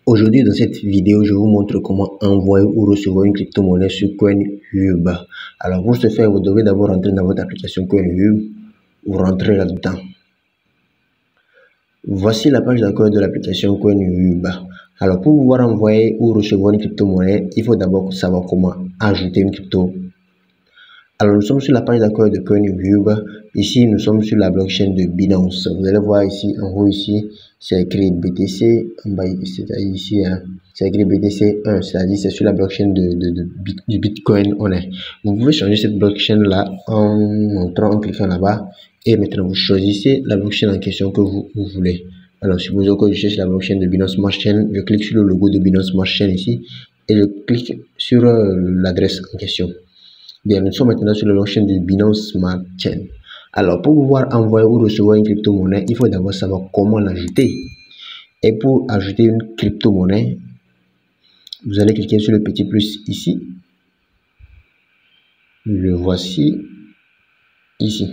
Aujourd'hui, dans cette vidéo, je vous montre comment envoyer ou recevoir une crypto-monnaie sur Coinhub. Alors, pour ce faire, vous devez d'abord entrer dans votre application Coinhub. Vous rentrez là-dedans. Voici la page d'accueil de l'application Coinhub. Alors, pour pouvoir envoyer ou recevoir une crypto-monnaie, il faut d'abord savoir comment ajouter une crypto. Alors, nous sommes sur la page d'accueil de Coinhub. Ici, nous sommes sur la blockchain de Binance. Vous allez voir ici, en haut ici, c'est écrit BTC. En bas, c'est-à-dire ici, c'est écrit BTC1, c'est-à-dire c'est sur la blockchain du Bitcoin. Vous pouvez changer cette blockchain-là en cliquant là-bas. Et maintenant, vous choisissez la blockchain en question que vous voulez. Alors, supposons que je cherche la blockchain de Binance Smart Chain. Je clique sur le logo de Binance Smart Chain ici. Et je clique sur l'adresse en question. Bien, nous sommes maintenant sur la blockchain de Binance Smart Chain. Alors, pour pouvoir envoyer ou recevoir une crypto-monnaie, il faut d'abord savoir comment l'ajouter. Et pour ajouter une crypto-monnaie, vous allez cliquer sur le petit plus ici. Le voici ici.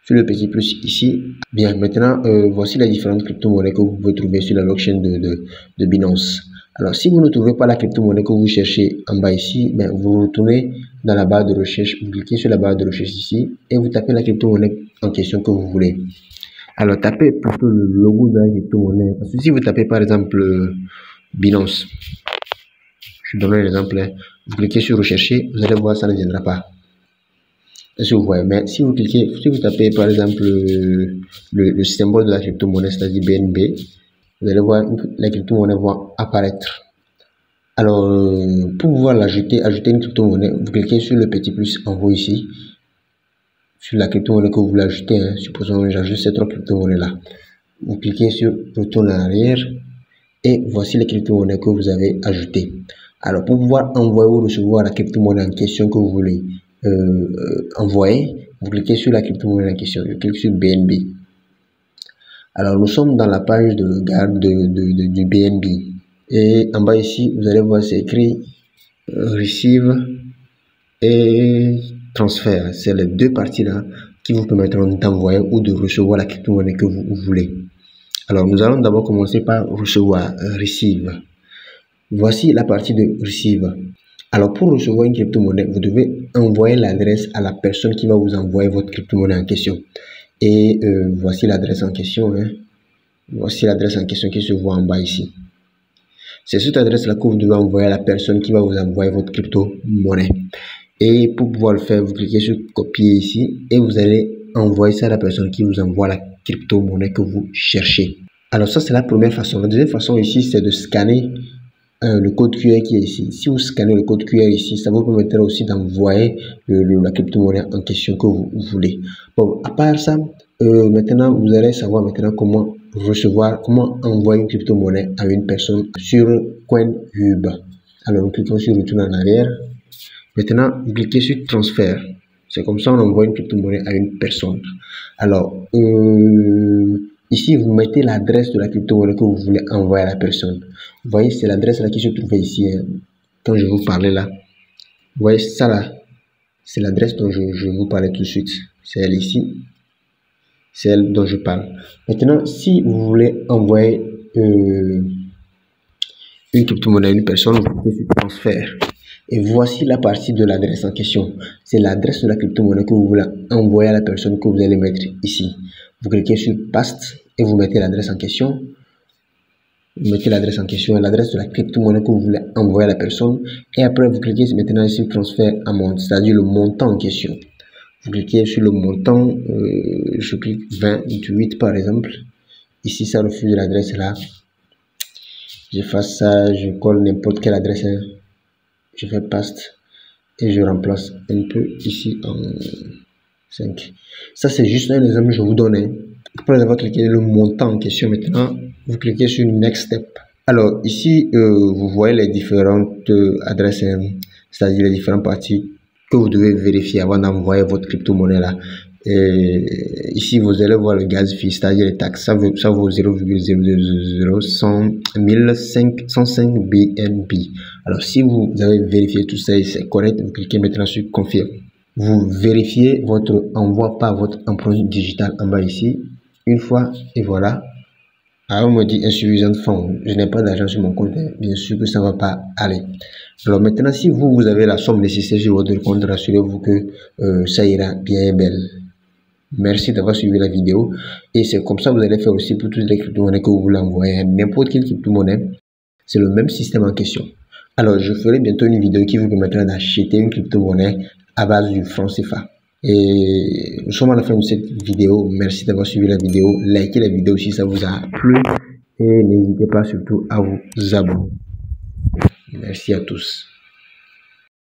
Sur le petit plus ici. Bien, maintenant, voici les différentes crypto-monnaies que vous pouvez trouver sur la blockchain de Binance. Alors, si vous ne trouvez pas la crypto-monnaie que vous cherchez en bas ici, ben, vous retournez dans la barre de recherche, vous cliquez sur la barre de recherche ici et vous tapez la crypto-monnaie en question que vous voulez. Alors, tapez plutôt le logo de la crypto-monnaie. Parce que si vous tapez par exemple Binance, je donne un exemple, vous cliquez sur rechercher, vous allez voir, ça ne viendra pas. Est-ce que vous voyez? Mais si vous cliquez, si vous tapez par exemple le symbole de la crypto-monnaie, c'est-à-dire BNB, vous allez voir la crypto-monnaie va apparaître. Alors, pour pouvoir ajouter une crypto-monnaie, vous cliquez sur le petit plus en haut ici, sur la crypto-monnaie que vous voulez ajouter. Supposons que j'ajoute ces trois crypto-monnaies-là. Vous cliquez sur retourne en arrière et voici les crypto-monnaies que vous avez ajoutées. Alors, pour pouvoir envoyer ou recevoir la crypto-monnaie en question que vous voulez envoyer, vous cliquez sur la crypto-monnaie en question. Je clique sur BNB. Alors, nous sommes dans la page de garde du BNB. Et en bas ici, vous allez voir, c'est écrit Receive et Transfert. C'est les deux parties-là qui vous permettront d'envoyer ou de recevoir la crypto-monnaie que vous voulez. Alors, nous allons d'abord commencer par recevoir, Receive. Voici la partie de Receive. Alors, pour recevoir une crypto-monnaie, vous devez envoyer l'adresse à la personne qui va vous envoyer votre crypto-monnaie en question. Et voici l'adresse en question. Voici l'adresse en question qui se voit en bas ici. C'est cette adresse-là que vous devez envoyer à la personne qui va vous envoyer votre crypto-monnaie. Et pour pouvoir le faire, vous cliquez sur copier ici et vous allez envoyer ça à la personne qui vous envoie la crypto-monnaie que vous cherchez. Alors ça, c'est la première façon. La deuxième façon ici, c'est de scanner le code QR qui est ici. Si vous scannez le code QR ici, ça vous permettra aussi d'envoyer la crypto-monnaie en question que vous voulez. Bon, à part ça, maintenant, vous allez savoir maintenant comment envoyer une crypto-monnaie à une personne sur Coinhub. Alors, nous cliquons sur retour en arrière. Maintenant, vous cliquez sur transfert. C'est comme ça on envoie une crypto-monnaie à une personne. Alors, ici, vous mettez l'adresse de la crypto-monnaie que vous voulez envoyer à la personne. Vous voyez, c'est l'adresse là qui se trouvait ici. Quand je vous parlais là. Vous voyez ça là. C'est l'adresse dont je vous parlais tout de suite. C'est elle ici. C'est elle dont je parle. Maintenant, si vous voulez envoyer une crypto-monnaie à une personne, vous cliquez sur transfert. Et voici la partie de l'adresse en question. C'est l'adresse de la crypto-monnaie que vous voulez envoyer à la personne que vous allez mettre ici. Vous cliquez sur paste et vous mettez l'adresse en question. Vous mettez l'adresse en question et l'adresse de la crypto-monnaie que vous voulez envoyer à la personne. Et après, vous cliquez maintenant sur transfert amount, c'est-à-dire le montant en question. Vous cliquez sur le montant, je clique 28 par exemple. Ici, ça refuse l'adresse là. J'efface ça, je colle n'importe quelle adresse. Je fais paste et je remplace un peu ici en 5. Ça, c'est juste un exemple que je vous donne. Après avoir cliqué le montant en question maintenant, vous cliquez sur Next Step. Alors, ici, vous voyez les différentes adresses, c'est-à-dire les différentes parties que vous devez vérifier avant d'envoyer votre crypto-monnaie là. Et ici, vous allez voir le gaz fee, c'est-à-dire les taxes. Ça vaut 0,0001105 BNB. Alors, si vous avez vérifié tout ça et c'est correct, vous cliquez maintenant sur Confirme. Vous vérifiez votre envoi par votre empreinte digitale en bas ici. Une fois, et voilà. Alors, on me dit insuffisant fonds, je n'ai pas d'argent sur mon compte, bien sûr que ça ne va pas aller. Alors maintenant, si vous avez la somme nécessaire sur votre compte, rassurez-vous que ça ira bien belle. Merci d'avoir suivi la vidéo et c'est comme ça que vous allez faire aussi pour toutes les crypto-monnaies que vous voulez envoyer à n'importe quelle crypto-monnaie. C'est le même système en question. Alors, je ferai bientôt une vidéo qui vous permettra d'acheter une crypto-monnaie à base du franc CFA. Et nous sommes à la fin de cette vidéo. Merci d'avoir suivi la vidéo. Likez la vidéo si ça vous a plu. Et n'hésitez pas surtout à vous abonner. Merci à tous.